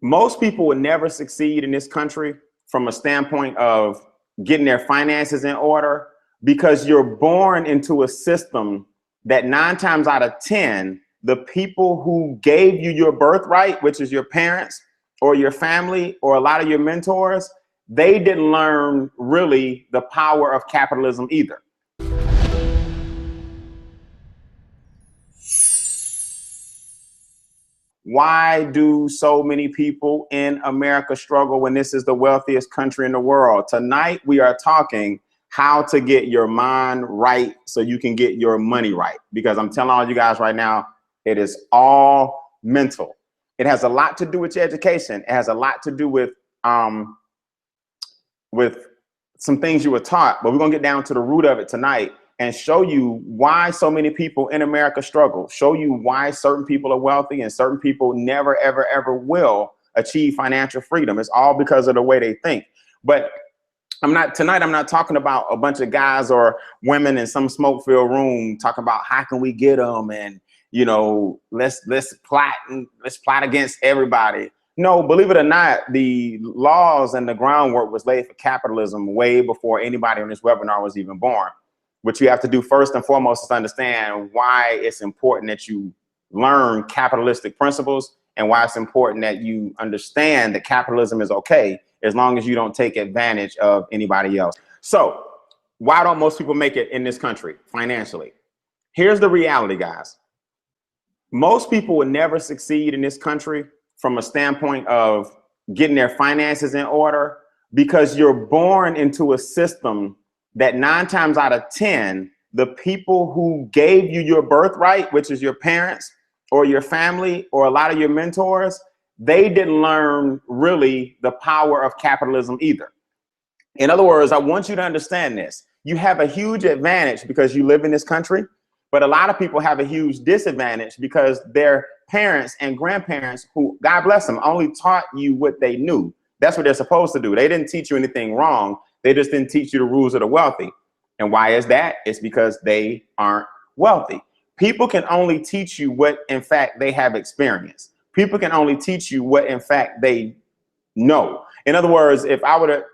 Most people would never succeed in this country from a standpoint of getting their finances in order because you're born into a system that 9 times out of 10, the people who gave you your birthright, which is your parents or your family or a lot of your mentors, they didn't learn really the power of capitalism either. Why do so many people in America struggle when this is the wealthiest country in the world? Tonight, we are talking how to get your mind right so you can get your money right. Because I'm telling all you guys right now, it is all mental. It has a lot to do with your education. It has a lot to do with some things you were taught, but we're gonna get down to the root of it tonight and show you why so many people in America struggle, show you why certain people are wealthy and certain people never, ever, ever will achieve financial freedom. It's all because of the way they think. But I'm not talking about a bunch of guys or women in some smoke-filled room talking about how can we get them and, you know, let's plot against everybody. No, believe it or not, the laws and the groundwork was laid for capitalism way before anybody on this webinar was even born. What you have to do first and foremost is understand why it's important that you learn capitalistic principles and why it's important that you understand that capitalism is okay as long as you don't take advantage of anybody else. So why don't most people make it in this country financially? Here's the reality, guys. Most people would never succeed in this country from a standpoint of getting their finances in order because you're born into a system that 9 times out of 10, the people who gave you your birthright, which is your parents or your family or a lot of your mentors, they didn't learn really the power of capitalism either. In other words, I want you to understand this. You have a huge advantage because you live in this country, but a lot of people have a huge disadvantage because their parents and grandparents, who, God bless them, only taught you what they knew. That's what they're supposed to do. They didn't teach you anything wrong. They just didn't teach you the rules of the wealthy. And why is that? It's because they aren't wealthy. People can only teach you what, in fact, they have experienced. People can only teach you what, in fact, they know. In other words, if I were to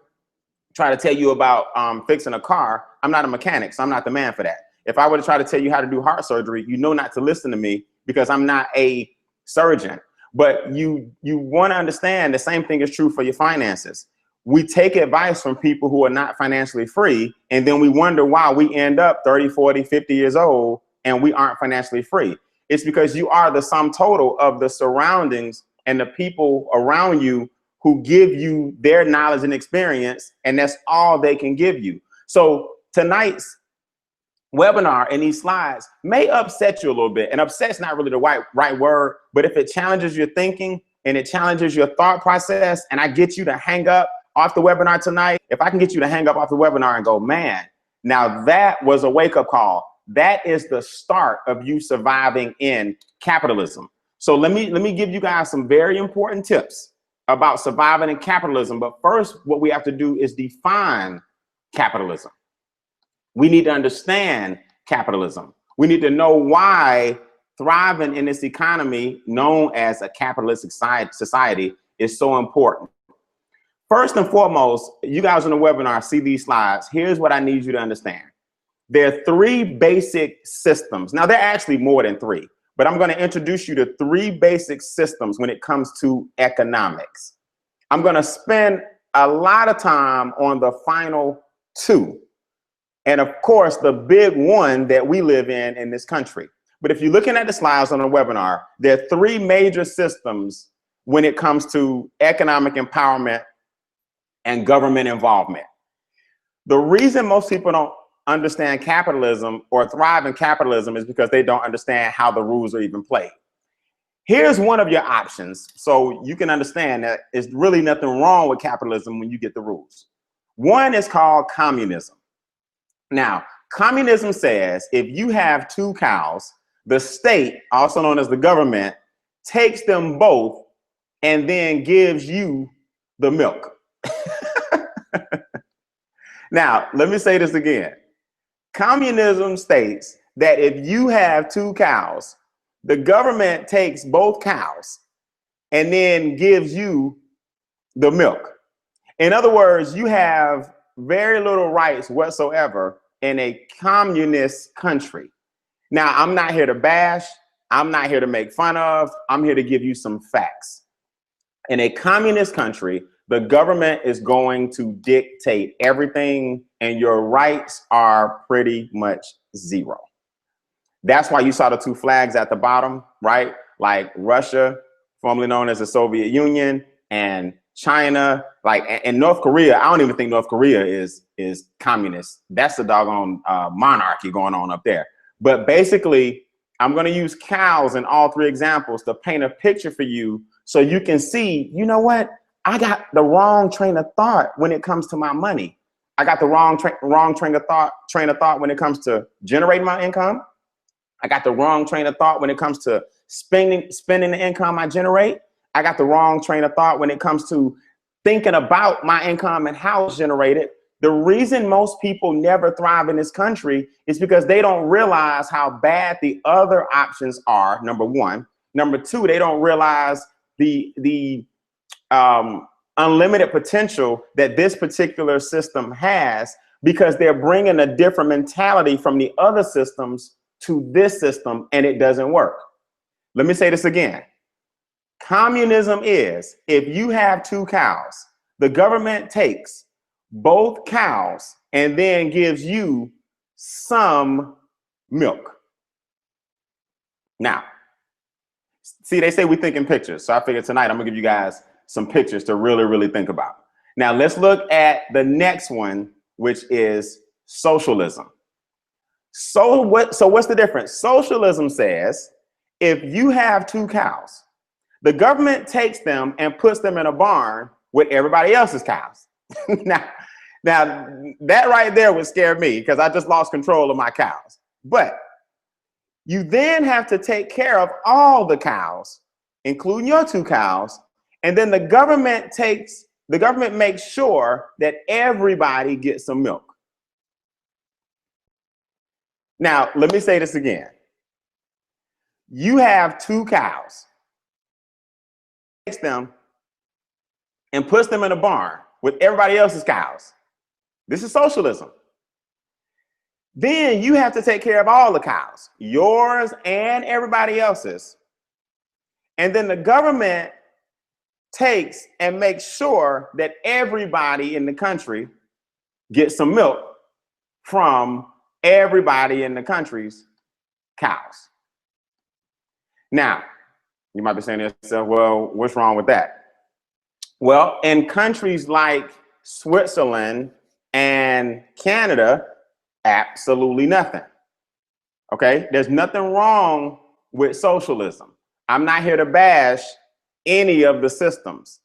try to tell you about fixing a car, I'm not a mechanic, so I'm not the man for that. If I were to try to tell you how to do heart surgery, you know not to listen to me because I'm not a surgeon. But you want to understand the same thing is true for your finances. We take advice from people who are not financially free, and then we wonder why we end up 30, 40, 50 years old and we aren't financially free. It's because you are the sum total of the surroundings and the people around you who give you their knowledge and experience, and that's all they can give you. So tonight's webinar and these slides may upset you a little bit, and upset's not really the right word, but if it challenges your thinking and it challenges your thought process, and I get you to hang up off the webinar tonight, if I can get you to hang up off the webinar and go, man, now that was a wake-up call. That is the start of you surviving in capitalism. So let me give you guys some very important tips about surviving in capitalism. But first, what we have to do is define capitalism. We need to understand capitalism. We need to know why thriving in this economy known as a capitalistic society is so important. First and foremost, you guys on the webinar see these slides. Here's what I need you to understand. There are 3 basic systems. Now, there are actually more than 3, but I'm going to introduce you to 3 basic systems when it comes to economics. I'm going to spend a lot of time on the final 2. And of course, the big one that we live in this country. But if you're looking at the slides on the webinar, there are 3 major systems when it comes to economic empowerment and government involvement. The reason most people don't understand capitalism or thrive in capitalism is because they don't understand how the rules are even played. Here's one of your options so you can understand that there's really nothing wrong with capitalism when you get the rules. One is called communism. Now, communism says if you have 2 cows, the state, also known as the government, takes them both and then gives you the milk. Now, let me say this again. Communism states that if you have 2 cows, the government takes both cows and then gives you the milk. In other words, you have very little rights whatsoever in a communist country. Now, I'm not here to bash. I'm not here to make fun of. I'm here to give you some facts. In a communist country, the government is going to dictate everything, and your rights are pretty much zero. That's why you saw the two flags at the bottom, right? Like Russia, formerly known as the Soviet Union, and China, like, and North Korea. I don't even think North Korea is communist. That's the doggone monarchy going on up there. But basically, I'm going to use cows in all three examples to paint a picture for you so you can see, you know what? I got the wrong train of thought when it comes to my money. I got the wrong train of thought when it comes to generating my income. I got the wrong train of thought when it comes to spending the income I generate. I got the wrong train of thought when it comes to thinking about my income and how it's generated. The reason most people never thrive in this country is because they don't realize how bad the other options are, number one. Number two, they don't realize the unlimited potential that this particular system has, because they're bringing a different mentality from the other systems to this system, and it doesn't work. Let me say this again. Communism is, if you have two cows, the government takes both cows and then gives you some milk. Now, see, they say we think in pictures. So I figured tonight I'm gonna give you guys some pictures to really, really think about. Now let's look at the next one, which is socialism. So what's the difference? Socialism says, if you have two cows, the government takes them and puts them in a barn with everybody else's cows. now that right there would scare me, because I just lost control of my cows. But you then have to take care of all the cows, including your two cows, and then the government makes sure that everybody gets some milk. Now, let me say this again. You have two cows, takes them and puts them in a barn with everybody else's cows. This is socialism. Then you have to take care of all the cows, yours and everybody else's. And then the government takes and makes sure that everybody in the country gets some milk from everybody in the country's cows. Now, you might be saying to yourself, well, what's wrong with that? Well, in countries like Switzerland and Canada, absolutely nothing. Okay, there's nothing wrong with socialism. I'm not here to bash any of the systems.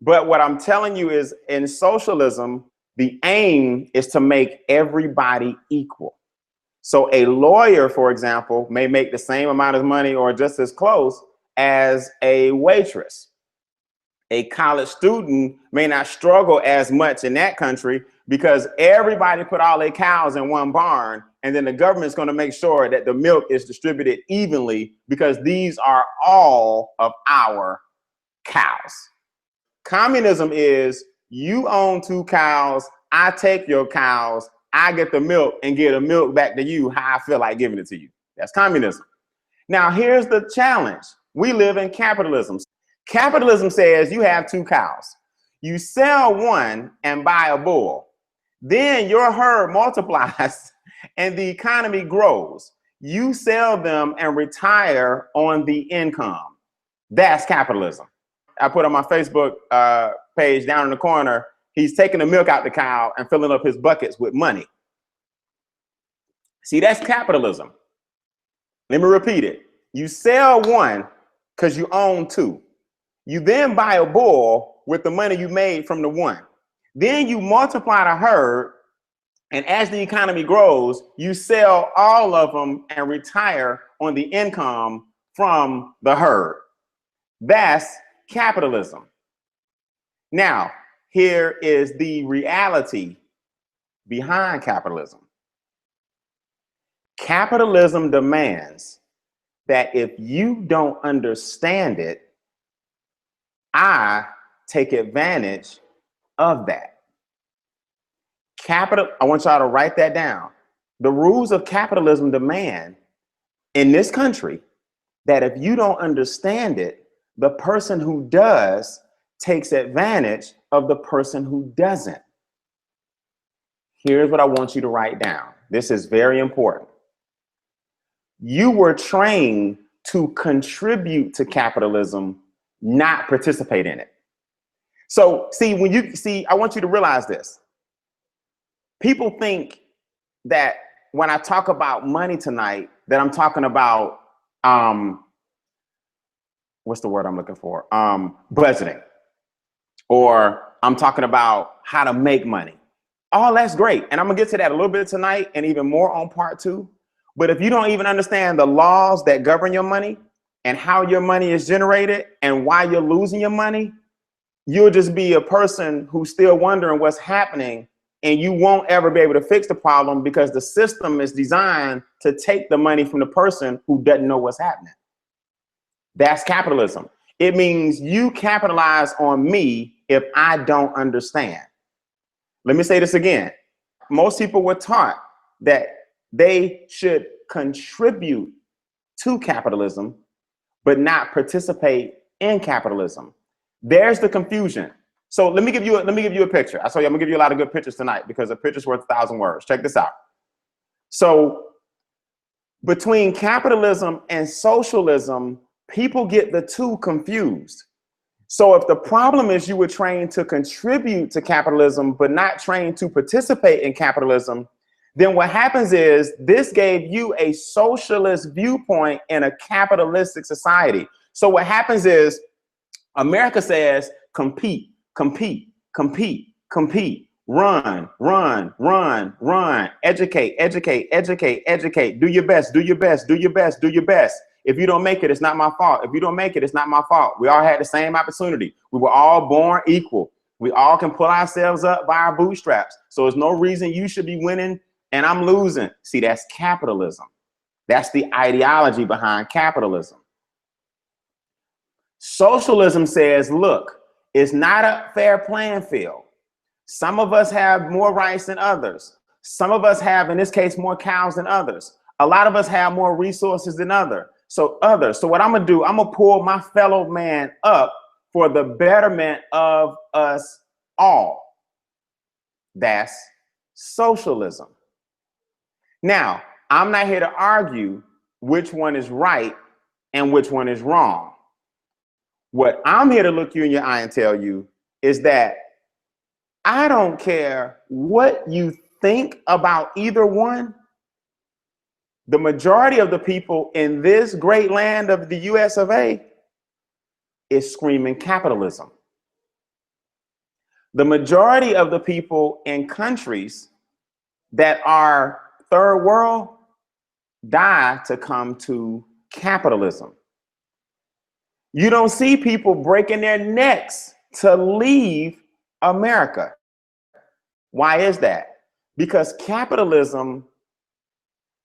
But what I'm telling you is, in socialism, the aim is to make everybody equal. So a lawyer, for example, may make the same amount of money or just as close as a waitress. A college student may not struggle as much in that country because everybody put all their cows in one barn, and then the government's going to make sure that the milk is distributed evenly, because these are all of our cows. Communism is, you own two cows, I take your cows, I get the milk and give the milk back to you how I feel like giving it to you. That's communism. Now, here's the challenge. We live in capitalism. Capitalism says you have two cows. You sell one and buy a bull. Then your herd multiplies and the economy grows. You sell them and retire on the income. That's capitalism. I put on my Facebook page down in the corner, he's taking the milk out the cow and filling up his buckets with money. See, that's capitalism. Let me repeat it. You sell one because you own two. You then buy a bull with the money you made from the one. Then you multiply the herd, and as the economy grows, you sell all of them and retire on the income from the herd. That's capitalism. Now, here is the reality behind capitalism. Capitalism demands that if you don't understand it, I take advantage of that. I want y'all to write that down. The rules of capitalism demand in this country that if you don't understand it, the person who does takes advantage of the person who doesn't. Here's what I want you to write down. This is very important. You were trained to contribute to capitalism, not participate in it. So see, I want you to realize this. People think that when I talk about money tonight, that I'm talking about, what's the word I'm looking for? Budgeting. Or I'm talking about how to make money. All that's great. And I'm gonna get to that a little bit tonight and even more on part 2. But if you don't even understand the laws that govern your money and how your money is generated and why you're losing your money, you'll just be a person who's still wondering what's happening, and you won't ever be able to fix the problem because the system is designed to take the money from the person who doesn't know what's happening. That's capitalism. It means you capitalize on me if I don't understand. Let me say this again. Most people were taught that they should contribute to capitalism, but not participate in capitalism. There's the confusion. So let me give you a picture. I told you I'm gonna give you a lot of good pictures tonight because a picture's worth 1,000 words. Check this out. So between capitalism and socialism, people get the two confused. So if the problem is you were trained to contribute to capitalism, but not trained to participate in capitalism, then what happens is this gave you a socialist viewpoint in a capitalistic society. So what happens is America says, compete, compete, compete, compete, run, run, run, run, educate, educate, educate, educate, do your best, do your best, do your best, do your best. If you don't make it, it's not my fault. If you don't make it, it's not my fault. We all had the same opportunity. We were all born equal. We all can pull ourselves up by our bootstraps. So there's no reason you should be winning and I'm losing. See, that's capitalism. That's the ideology behind capitalism. Socialism says, look, it's not a fair playing field. Some of us have more rights than others. Some of us have, in this case, more cows than others. A lot of us have more resources than others. So what I'm gonna do, I'm gonna pull my fellow man up for the betterment of us all. That's socialism. Now, I'm not here to argue which one is right and which one is wrong. What I'm here to look you in your eye and tell you is that I don't care what you think about either one. The majority of the people in this great land of the US of A is screaming capitalism. The majority of the people in countries that are third world die to come to capitalism. You don't see people breaking their necks to leave America. Why is that? Because capitalism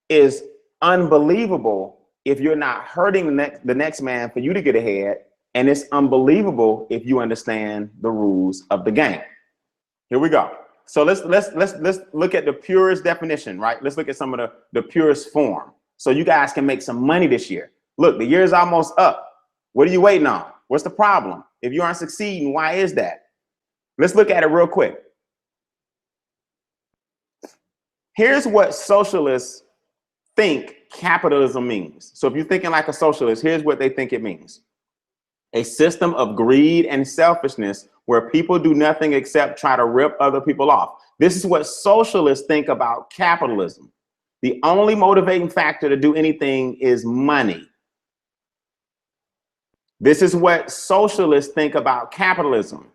is unbelievable if you're not hurting the next man for you to get ahead, and it's unbelievable if you understand the rules of the game. Here we go. So let's look at the purest definition, right? Let's look at some of the purest form, so you guys can make some money this year. Look, the year is almost up. What are you waiting on? What's the problem? If you aren't succeeding, why is that? Let's look at it real quick. Here's what socialists think capitalism means. So if you're thinking like a socialist, here's what they think it means. A system of greed and selfishness where people do nothing except try to rip other people off. This is what socialists think about capitalism. The only motivating factor to do anything is money. This is what socialists think about capitalism.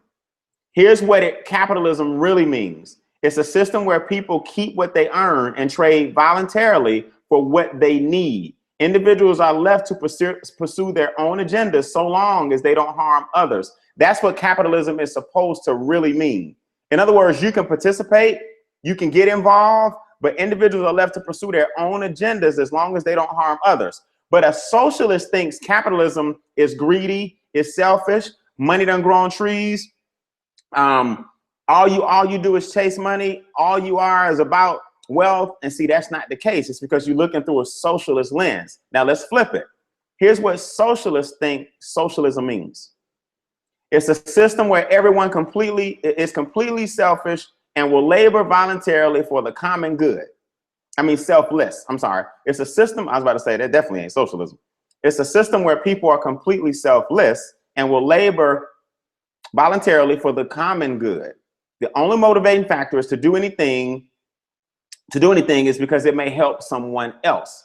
Here's what capitalism really means. It's a system where people keep what they earn and trade voluntarily for what they need. Individuals are left to pursue their own agendas so long as they don't harm others. That's what capitalism is supposed to really mean. In other words, you can participate, you can get involved, but individuals are left to pursue their own agendas as long as they don't harm others. But a socialist thinks capitalism is greedy, is selfish. Money done grow on trees. All you do is chase money. All you are is about wealth. And see, that's not the case. It's because you're looking through a socialist lens. Now let's flip it. Here's what socialists think socialism means. It's a system where everyone is completely selfish and will labor voluntarily for the common good. I mean, selfless. I'm sorry. It's a system. I was about to say that definitely ain't socialism. It's a system where people are completely selfless and will labor voluntarily for the common good. The only motivating factor is to do anything is because it may help someone else.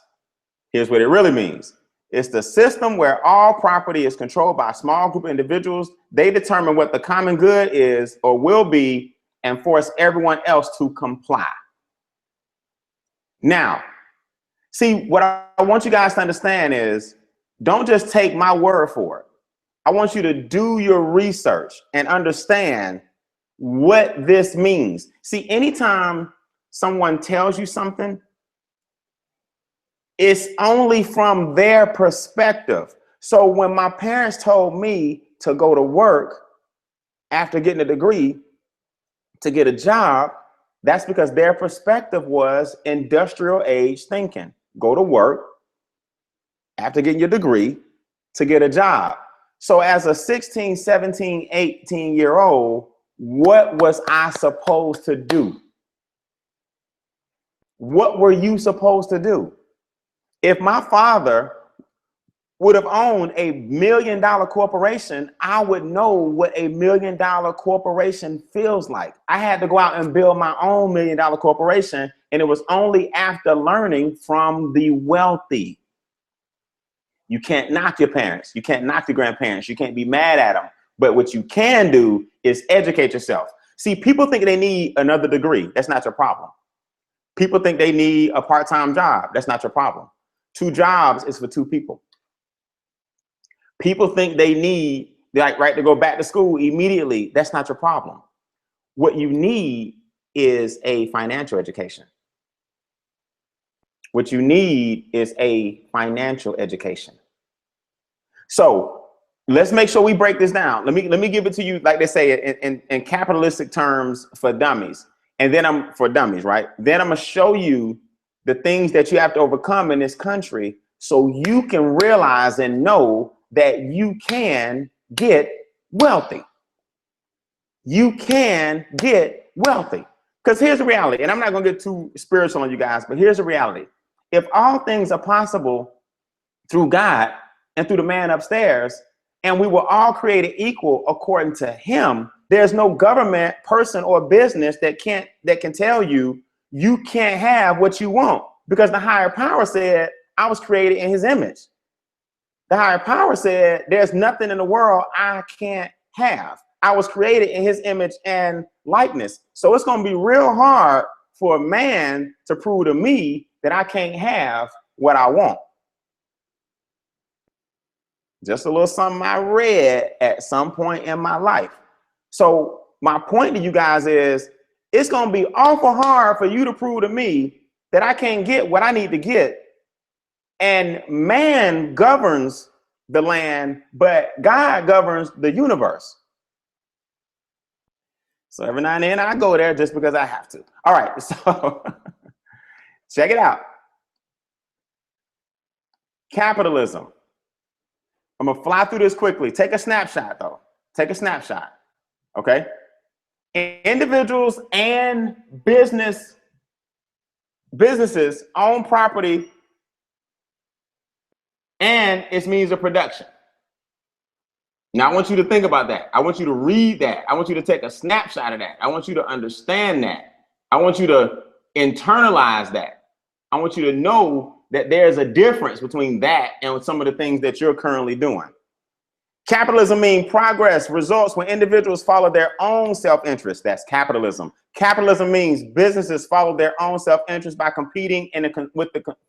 Here's what it really means. It's the system where all property is controlled by a small group of individuals. They determine what the common good is or will be and force everyone else to comply. Now, see, what I want you guys to understand is don't just take my word for it. I want you to do your research and understand what this means. See, anytime someone tells you something, it's only from their perspective. So when my parents told me to go to work after getting a degree to get a job, that's because their perspective was industrial age thinking. Go to work after getting your degree to get a job. So as a 16, 17, 18-year-old, what was I supposed to do? What were you supposed to do? If my father would have owned $1 million corporation, I would know what $1 million corporation feels like. I had to go out and build my own $1 million corporation, and it was only after learning from the wealthy. You can't knock your parents. You can't knock your grandparents. You can't be mad at them. But what you can do is educate yourself. See, people think they need another degree. That's not your problem. People think they need a part-time job. That's not your problem. 2 jobs is for 2 people. People think they need, right, to go back to school immediately. That's not your problem. What you need is a financial education. What you need is a financial education. So let's make sure we break this down. Let me give it to you, like they say in capitalistic terms for dummies. And then I'm for dummies, right? Then I'm gonna show you the things that you have to overcome in this country so you can realize and know that you can get wealthy. You can get wealthy. Because here's the reality, and I'm not gonna get too spiritual on you guys, but here's the reality. If all things are possible through God and through the man upstairs, and we were all created equal according to him, there's no government, person, or business that can tell you you can't have what you want, because the higher power said, I was created in his image. The higher power said, there's nothing in the world I can't have. I was created in his image and likeness. So it's going to be real hard for a man to prove to me that I can't have what I want. Just a little something I read at some point in my life. So my point to you guys is, it's going to be awful hard for you to prove to me that I can't get what I need to get. And man governs the land, but God governs the universe. So every now and then I go there just because I have to. All right, so check it out. Capitalism. I'm gonna fly through this quickly. Take a snapshot though. Take a snapshot, okay? Individuals and businesses own property and its means of production. Now I want you to think about that. I want you to read that. I want you to take a snapshot of that. I want you to understand that. I want you to internalize that. I want you to know that there's a difference between that and some of the things that you're currently doing. Capitalism means progress results when individuals follow their own self-interest. That's capitalism. Capitalism means businesses follow their own self-interest by competing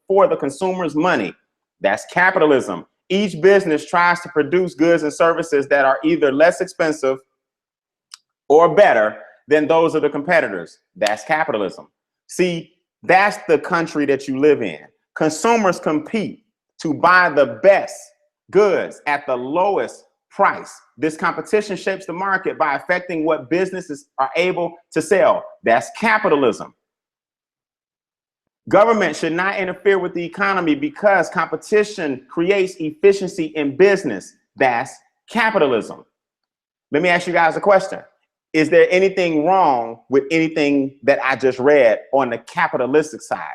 for the consumer's money. That's capitalism. Each business tries to produce goods and services that are either less expensive or better than those of the competitors. That's capitalism. See, that's the country that you live in. Consumers compete to buy the best goods at the lowest price. This competition shapes the market by affecting what businesses are able to sell. That's capitalism. Government should not interfere with the economy because competition creates efficiency in business. That's capitalism. Let me ask you guys a question. Is there anything wrong with anything that I just read on the capitalistic side?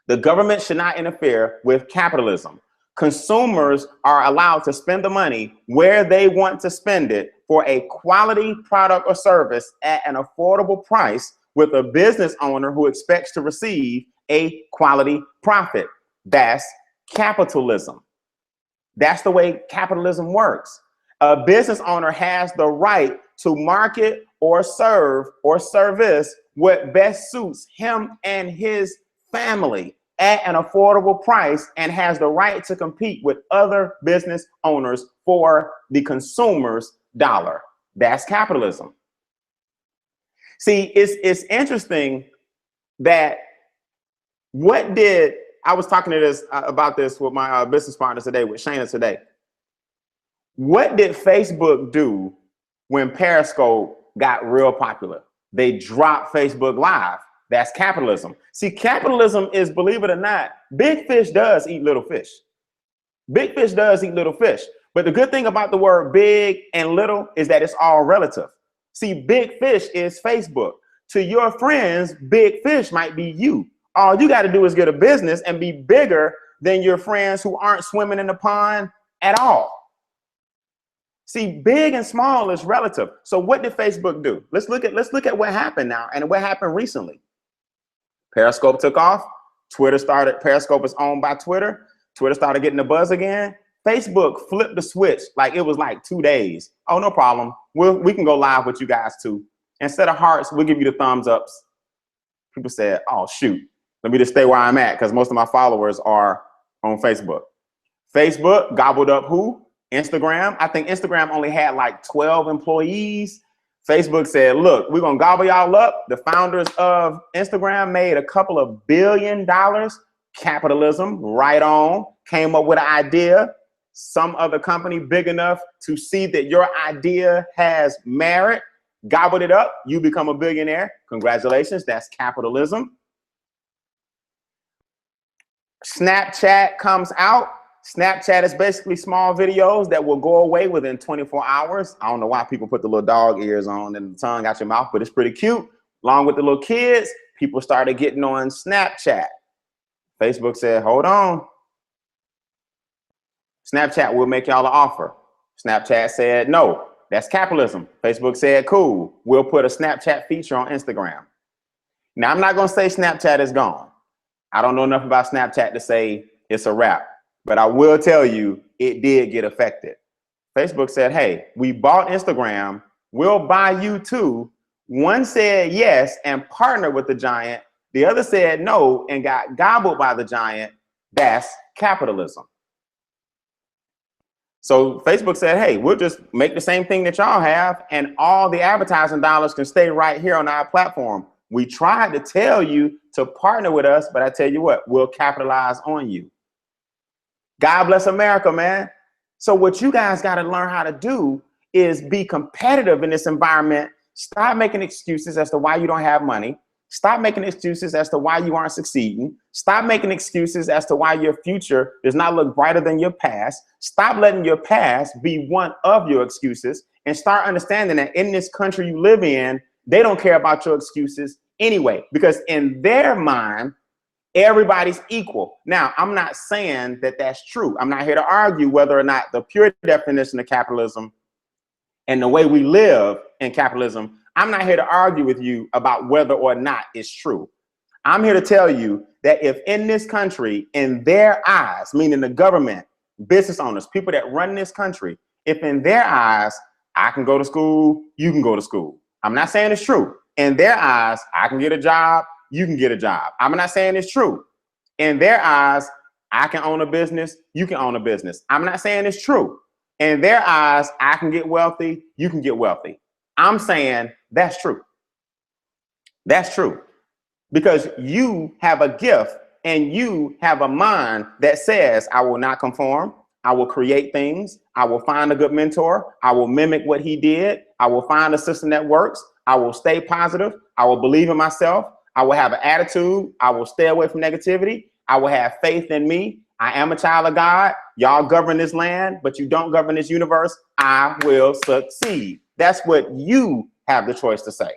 The government should not interfere with capitalism. Consumers are allowed to spend the money where they want to spend it for a quality product or service at an affordable price with a business owner who expects to receive a quality profit. That's capitalism. That's the way capitalism works. A business owner has the right to market or serve or service what best suits him and his family at an affordable price and has the right to compete with other business owners for the consumer's dollar. That's capitalism. See, it's interesting that I was talking to about this with my business partners today, with Shayna today. What did Facebook do when Periscope got real popular? They dropped Facebook Live. That's capitalism. See, capitalism is, believe it or not, big fish does eat little fish. Big fish does eat little fish. But the good thing about the word big and little is that it's all relative. See, big fish is Facebook. To your friends, big fish might be you. All you got to do is get a business and be bigger than your friends who aren't swimming in the pond at all. See, big and small is relative. So what did Facebook do? Let's look at what happened now and what happened recently. Periscope took off. Periscope is owned by Twitter. Twitter started getting the buzz again. Facebook flipped the switch like it was like 2 days. Oh, no problem. We can go live with you guys too. Instead of hearts, we'll give you the thumbs ups. People said, oh, shoot, let me just stay where I'm at because most of my followers are on Facebook. Facebook gobbled up who? Instagram. I think Instagram only had like 12 employees. Facebook said, look, we're going to gobble y'all up. The founders of Instagram made a couple of $1 billion. Capitalism, right on. Came up with an idea. Some other company big enough to see that your idea has merit, gobbled it up. You become a billionaire. Congratulations. That's capitalism. Snapchat comes out. Snapchat is basically small videos that will go away within 24 hours. I don't know why people put the little dog ears on and the tongue out your mouth, but it's pretty cute. Along with the little kids, people started getting on Snapchat. Facebook said, hold on. Snapchat will make y'all an offer. Snapchat said, no, that's capitalism. Facebook said, cool, we'll put a Snapchat feature on Instagram. Now, I'm not going to say Snapchat is gone. I don't know enough about Snapchat to say it's a wrap. But I will tell you, it did get affected. Facebook said, hey, we bought Instagram. We'll buy you too. One said yes and partnered with the giant. The other said no and got gobbled by the giant. That's capitalism. So Facebook said, hey, we'll just make the same thing that y'all have and all the advertising dollars can stay right here on our platform. We tried to tell you to partner with us, but I tell you what, we'll capitalize on you. God bless America, man. So what you guys got to learn how to do is be competitive in this environment. Stop making excuses as to why you don't have money. Stop making excuses as to why you aren't succeeding. Stop making excuses as to why your future does not look brighter than your past. Stop letting your past be one of your excuses and start understanding that in this country you live in, they don't care about your excuses anyway, because in their mind, everybody's equal. Now, I'm not saying that that's true. I'm not here to argue whether or not the pure definition of capitalism and the way we live in capitalism, I'm not here to argue with you about whether or not it's true. I'm here to tell you that if in this country, in their eyes, meaning the government, business owners, people that run this country, if in their eyes, I can go to school, you can go to school. I'm not saying it's true. In their eyes, I can get a job, you can get a job. I'm not saying it's true. In their eyes, I can own a business, you can own a business. I'm not saying it's true. In their eyes, I can get wealthy, you can get wealthy. I'm saying that's true. That's true. Because you have a gift and you have a mind that says, I will not conform, I will create things. I will find a good mentor. I will mimic what he did. I will find a system that works. I will stay positive. I will believe in myself. I will have an attitude. I will stay away from negativity. I will have faith in me. I am a child of God. Y'all govern this land, but you don't govern this universe. I will succeed. That's what you have the choice to say.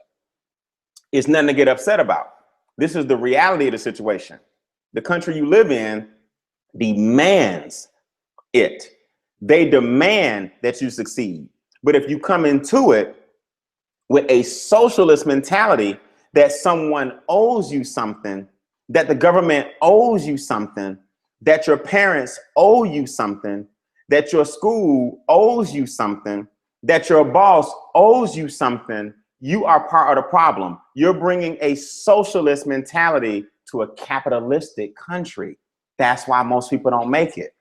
It's nothing to get upset about. This is the reality of the situation. The country you live in demands it. They demand that you succeed. But if you come into it with a socialist mentality that someone owes you something, that the government owes you something, that your parents owe you something, that your school owes you something, that your boss owes you something, you are part of the problem. You're bringing a socialist mentality to a capitalistic country. That's why most people don't make it.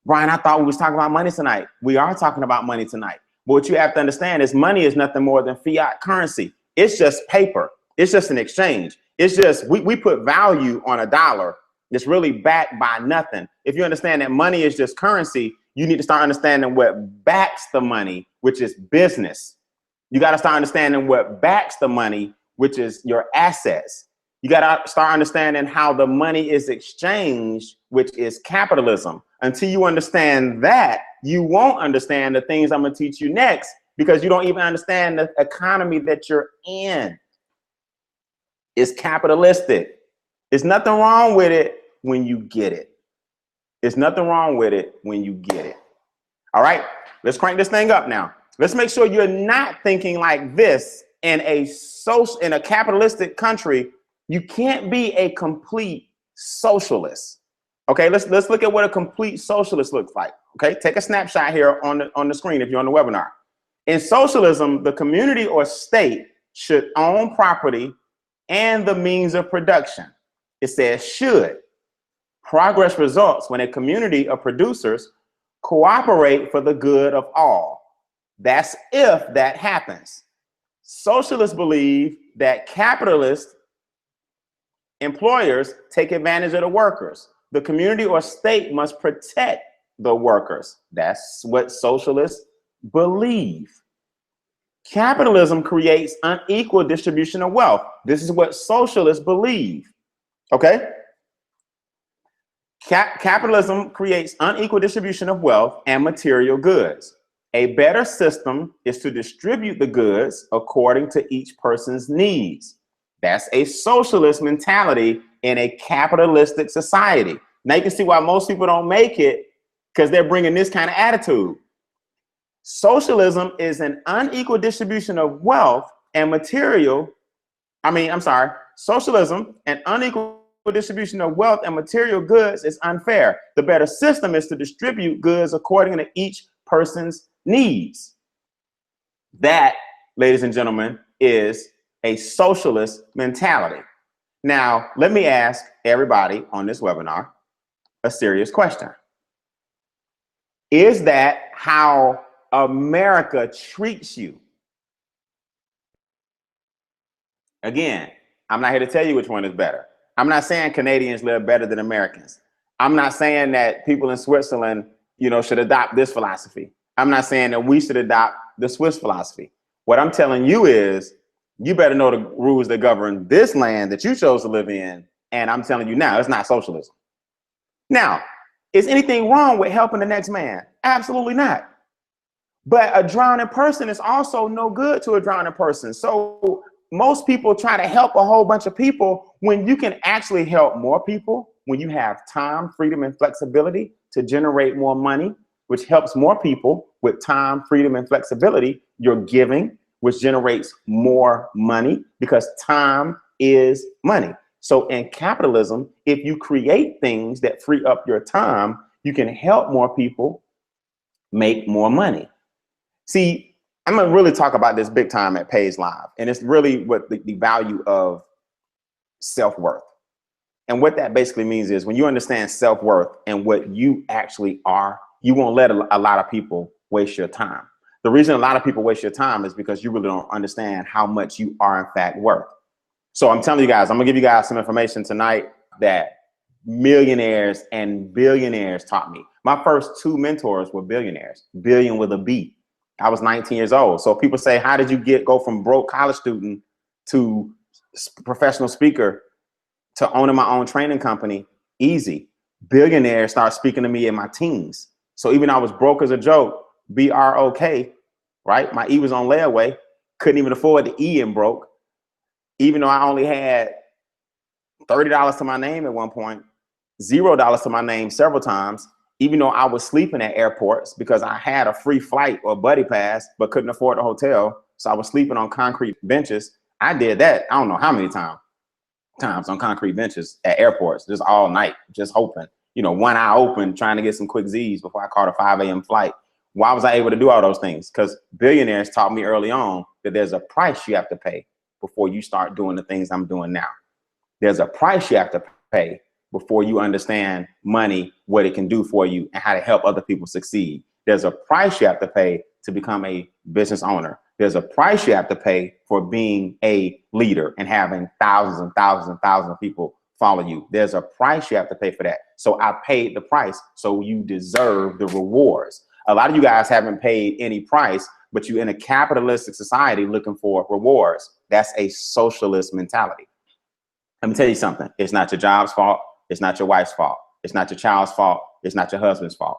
Brian, I thought we was talking about money tonight. We are talking about money tonight. But what you have to understand is money is nothing more than fiat currency. It's just paper. It's just an exchange. It's just, we put value on a dollar that's really backed by nothing. If you understand that money is just currency, you need to start understanding what backs the money, which is business. You got to start understanding what backs the money, which is your assets. You got to start understanding how the money is exchanged, which is capitalism. Until you understand that, you won't understand the things I'm going to teach you next, because you don't even understand the economy that you're in. It's capitalistic. There's nothing wrong with it when you get it. There's nothing wrong with it when you get it. All right, let's crank this thing up now. Let's make sure you're not thinking like this in a capitalistic country. You can't be a complete socialist. Okay, let's look at what a complete socialist looks like. Okay, take a snapshot here on the screen if you're on the webinar. In socialism, the community or state should own property and the means of production. It says should. Progress results when a community of producers cooperate for the good of all. That's if that happens. Socialists believe that capitalist employers take advantage of the workers. The community or state must protect the workers. That's what socialists believe. Capitalism creates unequal distribution of wealth. This is what socialists believe. Okay? Capitalism creates unequal distribution of wealth and material goods. A better system is to distribute the goods according to each person's needs. That's a socialist mentality in a capitalistic society. Now you can see why most people don't make it, because they're bringing this kind of attitude. Socialism is an unequal distribution of wealth and material. Socialism and unequal distribution of wealth and material goods is unfair. The better system is to distribute goods according to each person's needs. That, ladies and gentlemen, is a socialist mentality. Now, let me ask everybody on this webinar a serious question. Is that how America treats you? Again, I'm not here to tell you which one is better. I'm not saying Canadians live better than Americans. I'm not saying that people in Switzerland, should adopt this philosophy. I'm not saying that we should adopt the Swiss philosophy. What I'm telling you is, you better know the rules that govern this land that you chose to live in. And I'm telling you now, it's not socialism. Now, is anything wrong with helping the next man? Absolutely not. But a drowning person is also no good to a drowning person. So most people try to help a whole bunch of people when you can actually help more people, when you have time, freedom, and flexibility to generate more money, which helps more people with time, freedom, and flexibility. You're giving, which generates more money, because time is money. So in capitalism, if you create things that free up your time, you can help more people make more money. See, I'm gonna really talk about this big time at P.A.Y.S Live, and it's really what the value of self-worth. And what that basically means is, when you understand self-worth and what you actually are, you won't let a lot of people waste your time. The reason a lot of people waste your time is because you really don't understand how much you are in fact worth. So I'm telling you guys, I'm gonna give you guys some information tonight that millionaires and billionaires taught me. My first two mentors were billionaires, billion with a B. I was 19 years old. So people say, how did you go from broke college student to professional speaker to owning my own training company? Easy. Billionaires start speaking to me in my teens. So even though I was broke as a joke, B-R-O-K, right? My E was on layaway. Couldn't even afford the E in broke. Even though I only had $30 to my name at one point, $0 to my name several times, even though I was sleeping at airports because I had a free flight or buddy pass, but couldn't afford a hotel. So I was sleeping on concrete benches. I did that, I don't know how many times on concrete benches at airports, just all night, just hoping, you know, one eye open, trying to get some quick Z's before I caught a 5 a.m. flight. Why was I able to do all those things? Because billionaires taught me early on that there's a price you have to pay before you start doing the things I'm doing now. There's a price you have to pay before you understand money, what it can do for you, and how to help other people succeed. There's a price you have to pay to become a business owner. There's a price you have to pay for being a leader and having thousands and thousands and thousands of people follow you. There's a price you have to pay for that. So I paid the price, so you deserve the rewards. A lot of you guys haven't paid any price, but you're in a capitalistic society looking for rewards. That's a socialist mentality. Let me tell you something. It's not your job's fault. It's not your wife's fault. It's not your child's fault. It's not your husband's fault.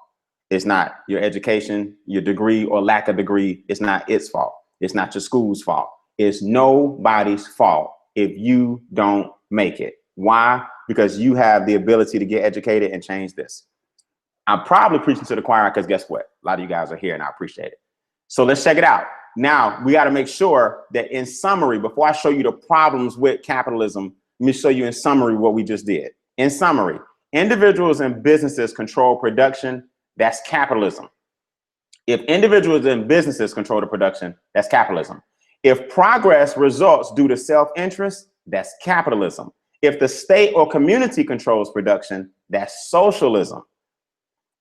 It's not your education, your degree or lack of degree. It's not its fault. It's not your school's fault. It's nobody's fault if you don't make it. Why? Because you have the ability to get educated and change this. I'm probably preaching to the choir because guess what? A lot of you guys are here and I appreciate it. So let's check it out. Now, we got to make sure that in summary, before I show you the problems with capitalism, let me show you in summary what we just did. In summary, individuals and businesses control production. That's capitalism. If individuals and businesses control the production, that's capitalism. If progress results due to self-interest, that's capitalism. If the state or community controls production, that's socialism.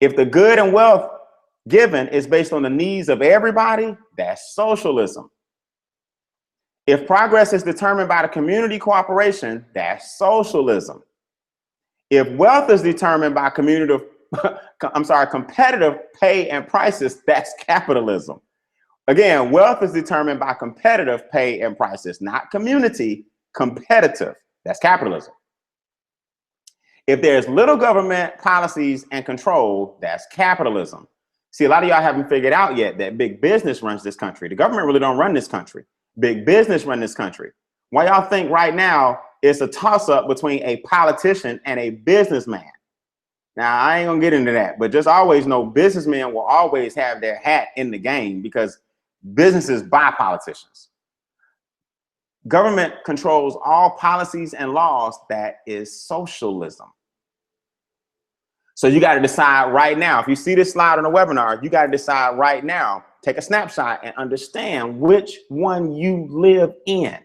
If the good and wealth given is based on the needs of everybody, that's socialism. If progress is determined by the community cooperation, that's socialism. If wealth is determined by competitive pay and prices, that's capitalism. Again, wealth is determined by competitive pay and prices, not community, competitive. That's capitalism. If there's little government policies and control, that's capitalism. See, a lot of y'all haven't figured out yet that big business runs this country. The government really don't run this country. Big business run this country. Why y'all think right now it's a toss-up between a politician and a businessman? Now, I ain't gonna get into that, but just always know businessmen will always have their hat in the game because businesses buy politicians. Government controls all policies and laws. That is socialism. So you got to decide right now. If you see this slide on the webinar, you got to decide right now. Take a snapshot and understand which one you live in.